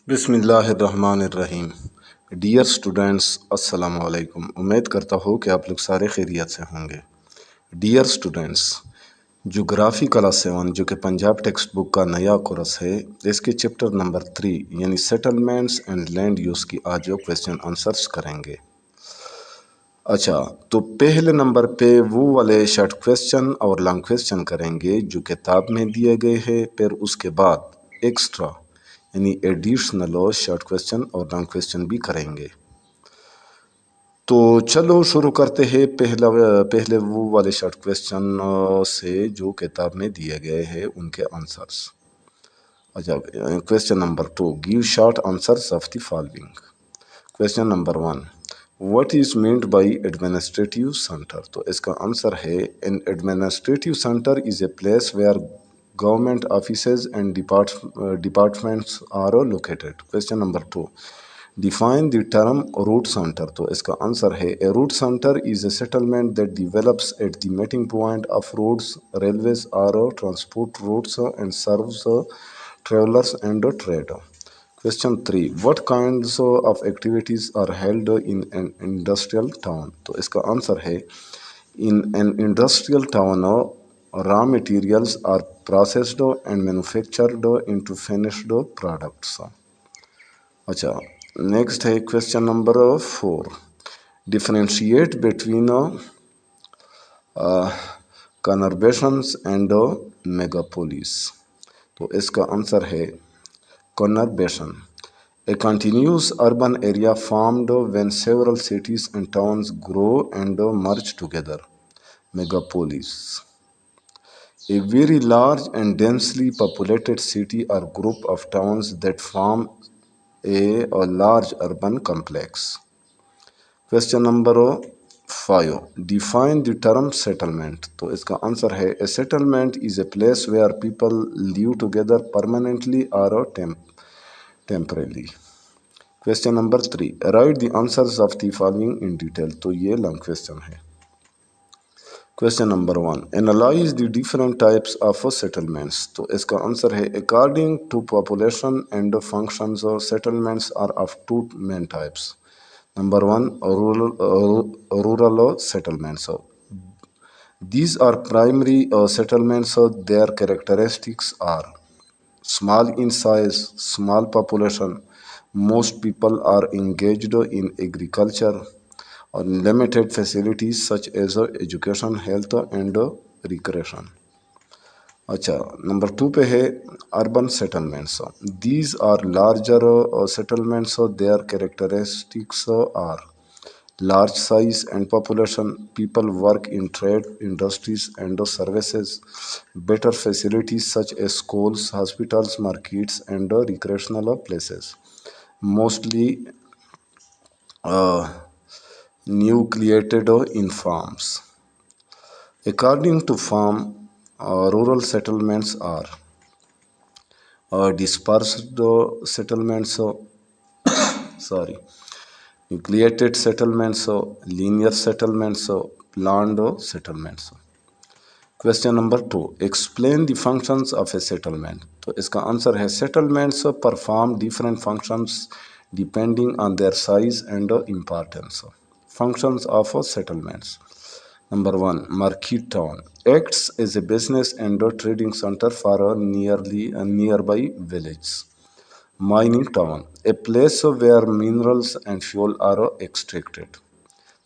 बिस्मिल्लाहिर्रहमानिर्रहीम। Dear students, अस्सलाम वालेकुम। उम्मीद करता हूँ कि आप लोग सारे खैरियत से होंगे। डियर स्टूडेंट्स, जोग्राफ़ी क्लास 7 जो कि पंजाब टेक्स्ट बुक का नया कोर्स है, इसके चैप्टर नंबर 3 यानी सेटलमेंट्स एंड लैंड यूज़ की आज जो क्वेश्चन आंसर्स करेंगे। अच्छा, तो पहले नंबर पे वो वाले शॉर्ट क्वेश्चन और लॉन्ग क्वेश्चन करेंगे जो किताब में दिए गए हैं, फिर उसके बाद एक्स्ट्रा यानी एडिशनल शॉर्ट क्वेश्चन और लॉन्ग क्वेश्चन भी करेंगे। तो चलो शुरू करते हैं पहले वो वाले शॉर्ट क्वेश्चन से जो किताब में दिए गए हैं उनके आंसर्स। अच्छा, question number 2, give short answers of the following. Question number 1, what is meant by administrative centre. तो इसका आंसर है, an administrative centre is a place where government offices and departments are located. Question number 2, define the term route centre. तो इसका answer है, a route centre is a settlement that develops at the meeting point of roads, railways or transport routes and serves travelers and trade. Question 3, what kinds of activities are held in an industrial town। तो इसका answer है, in an industrial town raw materials are processed and manufactured into finished products। अच्छा, next है question number 4, differentiate between conurbations and megalopolis. तो इसका answer है, conurbation, a continuous urban area formed when several cities and towns grow and merge together. Megapolis, a very large and densely populated city or group of towns that form a large urban complex. Question number 5, define the term settlement। तो इसका answer है, a settlement is a place where people live together permanently or temporarily। Question number 3, write the answers of the following in detail। तो ये long question है। Question number 1, analyze the different types of settlements। तो इसका answer है, according to population and functions settlements are of two main types। Number 1, rural settlements। These are primary settlements. Their characteristics are small in size, small population, most people are engaged in agriculture, or limited facilities such as education, health and recreation। अच्छा, number 2 पे है urban settlements. These are larger settlements, their characteristics are large size and population, people work in trade, industries and services, better facilities such as schools, hospitals, markets and recreational places, mostly nucleated in farms। According to farm, rural settlements are dispersed settlements, sorry, nucleated settlements, linear settlements, planned settlements। Question number 2, explain the functions of A settlement. तो इसका answer है, settlements perform different functions depending on their size and importance. Functions of settlements. Number 1, market town acts as a business and trading center for a nearby village। Mining town, a place where minerals and fuel are extracted।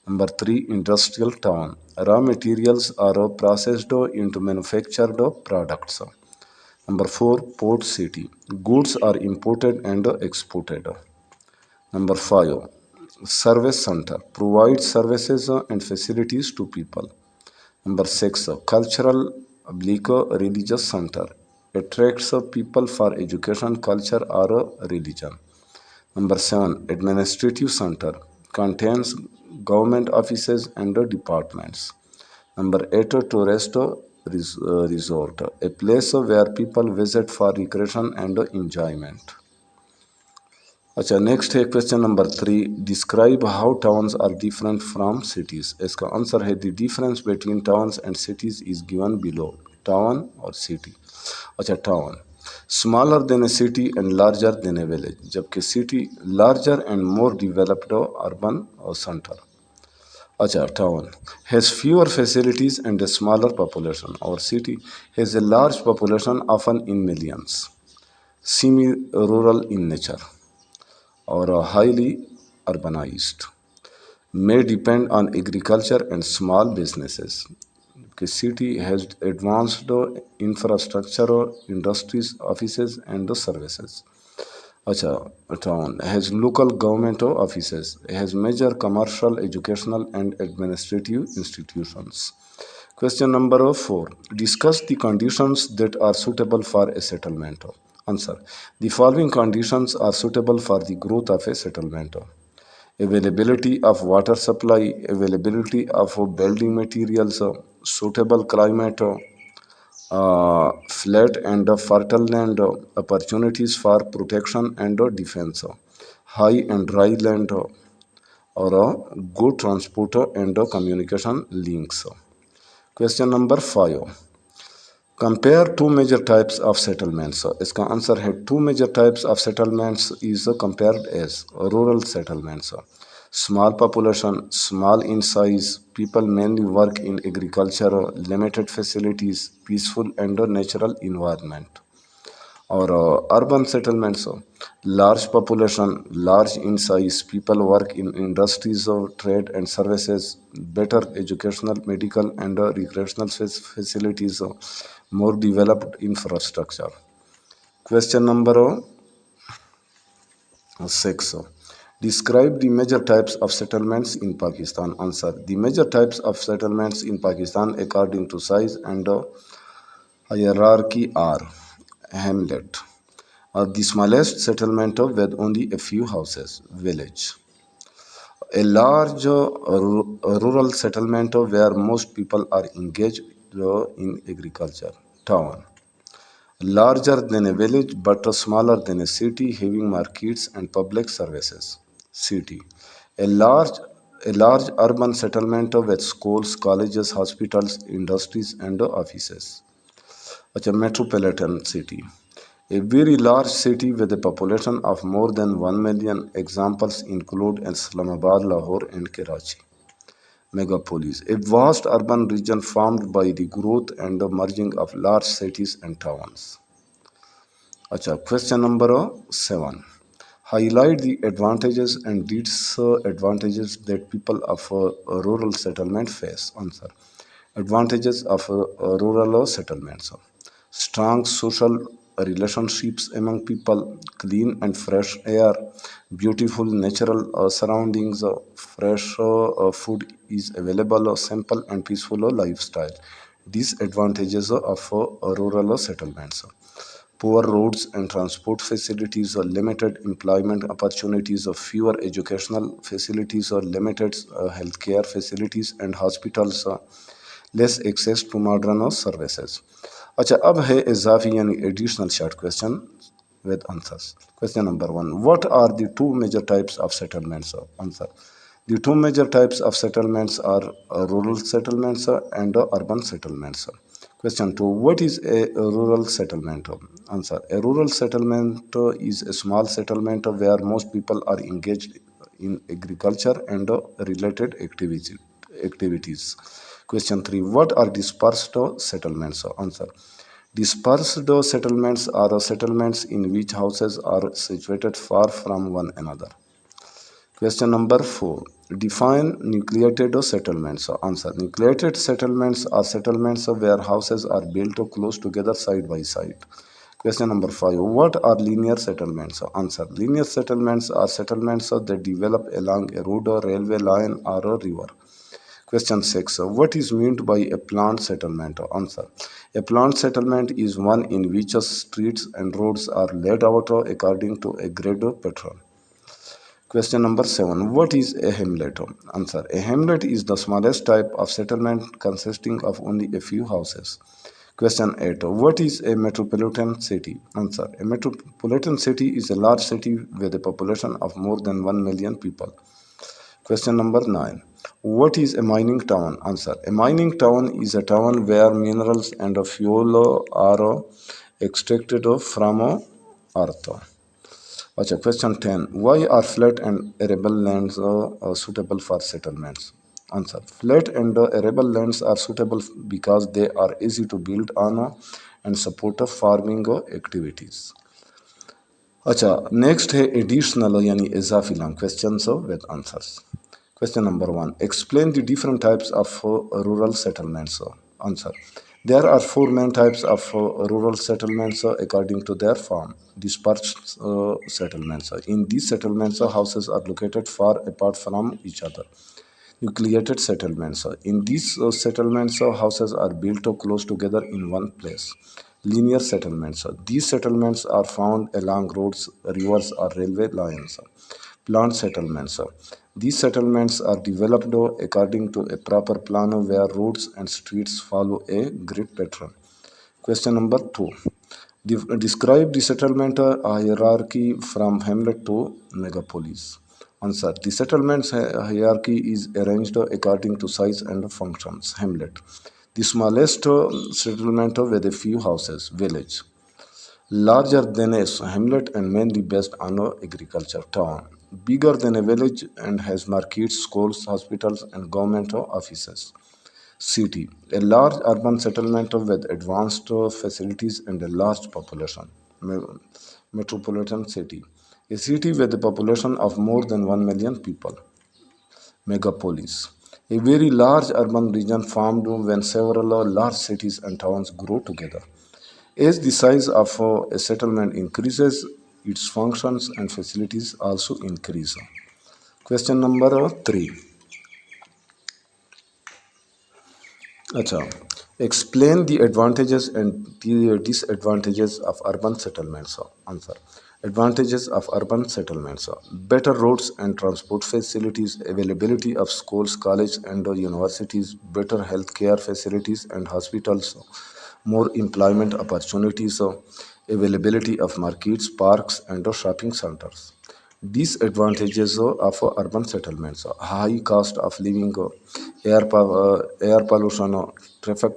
Number 3, industrial town, raw materials are processed into manufactured products। Number 4, port city, goods are imported and exported। Number 5, service center, provides services and facilities to people। Number 6, cultural religious center, attracts people for education, culture or religion। Number 7, administrative center, contains government offices and departments। Number 8, tourist resort, a place where people visit for recreation and enjoyment। अच्छा, next है question number 3, describe how towns are different from cities. इसका answer है, the difference between towns and cities is given below. Town और city. अच्छा, town, Smaller than a city and larger than a village, जबकि city larger and more developed urban center. अच्छा, town has fewer facilities and a smaller population, or city has a large population, often in millions, semi-rural in nature, or highly urbanized, may depend on agriculture and small businesses. The city has advanced infrastructure, industries, offices, and services. Acha, a town has local government offices, has major commercial, educational, and administrative institutions. Question number 4. Discuss the conditions that are suitable for a settlement. Answer. The following conditions are suitable for the growth of a settlement: availability of water supply, availability of building materials, suitable climate, flat and fertile land, opportunities for protection and defense, high and dry land, or good transport and communication links. Question number 5. Compare two major types of settlements. इसका answer है two major types of settlements is compared as rural settlements. Small population, small in size, people mainly work in agriculture, limited facilities, peaceful and natural environment. Or urban settlements, large population, large in size, people work in industries of trade and services, better educational, medical, and recreational facilities, more developed infrastructure. Question number 6. Describe the major types of settlements in Pakistan. Answer. The major types of settlements in Pakistan according to size and hierarchy are: hamlet, the smallest settlement with only a few houses; village, a large rural settlement where most people are engaged in agriculture; town, larger than a village but smaller than a city, having markets and public services; city, a large a large urban settlement with schools, colleges, hospitals, industries, and offices. A metropolitan city, a very large city with a population of more than 1 million. Examples include Islamabad, Lahore, and Karachi. Megapolis, a vast urban region formed by the growth and the merging of large cities and towns. Acha, question number 7. Highlight the advantages and disadvantages that people of a rural settlement face. Answer. Advantages of rural settlements: strong social relationships among people, clean and fresh air, beautiful natural surroundings, fresh food is available, simple and peaceful lifestyle. Disadvantages of rural settlements: poor roads and transport facilities, or limited employment opportunities, or fewer educational facilities, or limited healthcare facilities and hospitals, less access to modern services. अच्छा, अब है इजाफी यानी additional short question with answers. Question number 1. What are the two major types of settlements? Answer. The two major types of settlements are rural settlements and urban settlements. Question 2. What is a rural settlement? Answer. A rural settlement is a small settlement where most people are engaged in agriculture and related activities. Question 3. What are dispersed settlements? Answer. Dispersed settlements are settlements in which houses are situated far from one another. Question number 4. Define nucleated settlements. Answer. Nucleated settlements are settlements where houses are built close together side by side. Question number 5. What are linear settlements? Answer. Linear settlements are settlements that develop along a road, or railway line, or a river. Question 6. What is meant by a planned settlement? Answer. A planned settlement is one in which streets and roads are laid out according to a grid pattern. Question number 7. What is a hamlet? Answer. A hamlet is the smallest type of settlement consisting of only a few houses. Question 8. What is a metropolitan city? Answer. A metropolitan city is a large city with a population of more than 1 million people. Question number 9. What is a mining town? Answer. A mining town is a town where minerals and fuel are extracted from earth. अच्छा, question 10, why are flat and arable lands suitable for settlements? Answer, flat and arable lands are suitable because they are easy to build on and support farming activities. अच्छा, next है additional यानी इजाफी land question with answers. Question number 1, explain the different types of rural settlements. Answer, there are four main types of rural settlements according to their form. Dispersed settlements. In these settlements, houses are located far apart from each other. Nucleated settlements. In these settlements, houses are built close together in one place. Linear settlements. These settlements are found along roads, rivers, or railway lines. Planned settlements. These settlements are developed according to a proper plan where roads and streets follow a grid pattern. Question number 2. Describe the settlement hierarchy from hamlet to megapolis. Answer, the settlement hierarchy is arranged according to size and functions. Hamlet, the smallest settlement with a few houses. Village, larger than a hamlet and mainly based on agriculture. Town, bigger than a village and has markets, schools, hospitals, and government offices. City, a large urban settlement with advanced facilities and a large population. Metropolitan city, a city with a population of more than 1 million people. Megapolis, a very large urban region formed when several large cities and towns grow together. As the size of a settlement increases, its functions and facilities also increase. Question number 3. Acha, explain the advantages and the disadvantages of urban settlements. Answer, advantages of urban settlements: better roads and transport facilities, availability of schools, colleges, and universities, better healthcare facilities and hospitals, more employment opportunities, availability of markets, parks, and shopping centers. Disadvantages of urban settlements: high cost of living, air pollution, traffic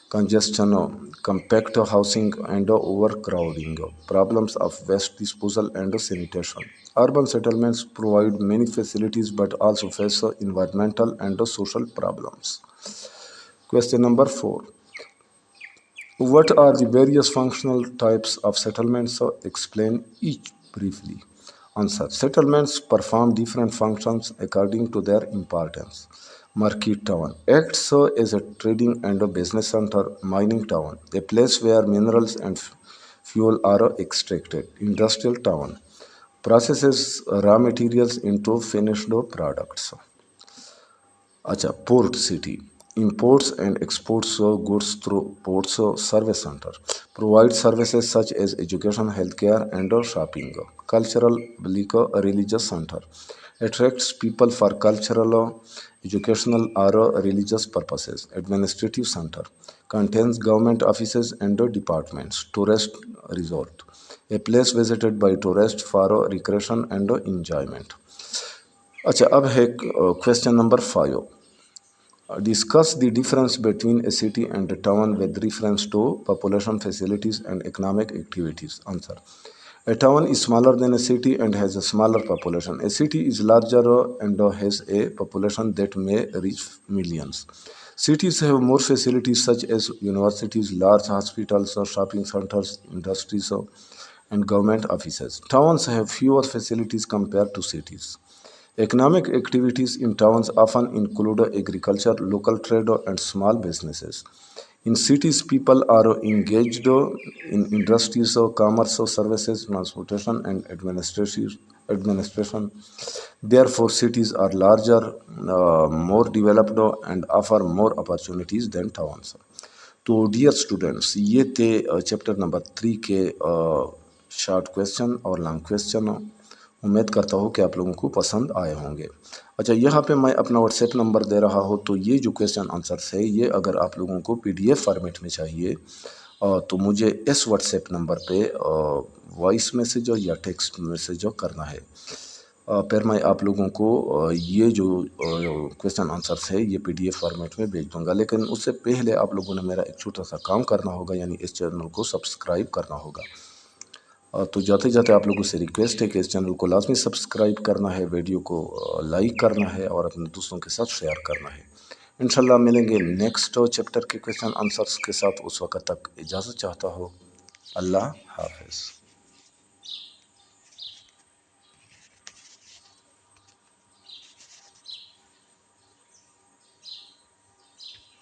congestion, compact housing, and overcrowding, problems of waste disposal and sanitation. Urban settlements provide many facilities but also face environmental and social problems. Question number 4. What are the various functional types of settlements? Explain each briefly. Answer, settlements perform different functions according to their importance. Market town acts as a trading and a business center. Mining town, a place where minerals and fuel are extracted. Industrial town processes raw materials into finished products. Acha, port city imports and exports goods through ports service center. Provide services such as education, healthcare, and shopping. Cultural religious center attracts people for cultural, educational, or religious purposes. Administrative center contains government offices and departments. Tourist resort, a place visited by tourists for recreation and enjoyment. अच्छा, अब है question number 5. Discuss the difference between a city and a town with reference to population, facilities, and economic activities. Answer, a town is smaller than a city and has a smaller population. A city is larger and has a population that may reach millions. Cities have more facilities such as universities, large hospitals, shopping centers, industries, and government offices. Towns have fewer facilities compared to cities. Economic activities in towns often include agriculture, local trade, and small businesses. In cities, people are engaged in industries, commerce, services, transportation, and administration. Therefore, cities are larger, more developed, and offer more opportunities than towns. तो dear students, ये थे chapter number 3 के short question और long question. उम्मीद करता हूँ कि आप लोगों को पसंद आए होंगे. अच्छा, यहाँ पे मैं अपना व्हाट्सएप नंबर दे रहा हूँ, तो ये जो क्वेश्चन आंसर्स है ये अगर आप लोगों को पीडीएफ फॉर्मेट में चाहिए तो मुझे इस व्हाट्सएप नंबर पे वॉइस मैसेज या टेक्स्ट मैसेज करना है. پھر میں آپ لوگوں کو یہ جو کویشچن آنسرس ہے یہ PDF فارمیٹ میں بھیج دوں گا، لیکن اس سے پہلے آپ لوگوں نے میرا ایک چھوٹا سا کام کرنا ہوگا، یعنی اس چینل کو سبسکرائب کرنا ہوگا۔ تو جاتے جاتے آپ لوگوں سے ریکویسٹ ہے کہ اس چینل کو لازمی سبسکرائب کرنا ہے، ویڈیو کو لائک کرنا ہے اور اپنے دوستوں کے ساتھ شیئر کرنا ہے۔ انشاءاللہ ملیں گے نیکسٹ چیپٹر کے کویشچن آنسرس کے ساتھ، اس وقت تک اجازت چاہتا ہوں۔ اللہ حافظ۔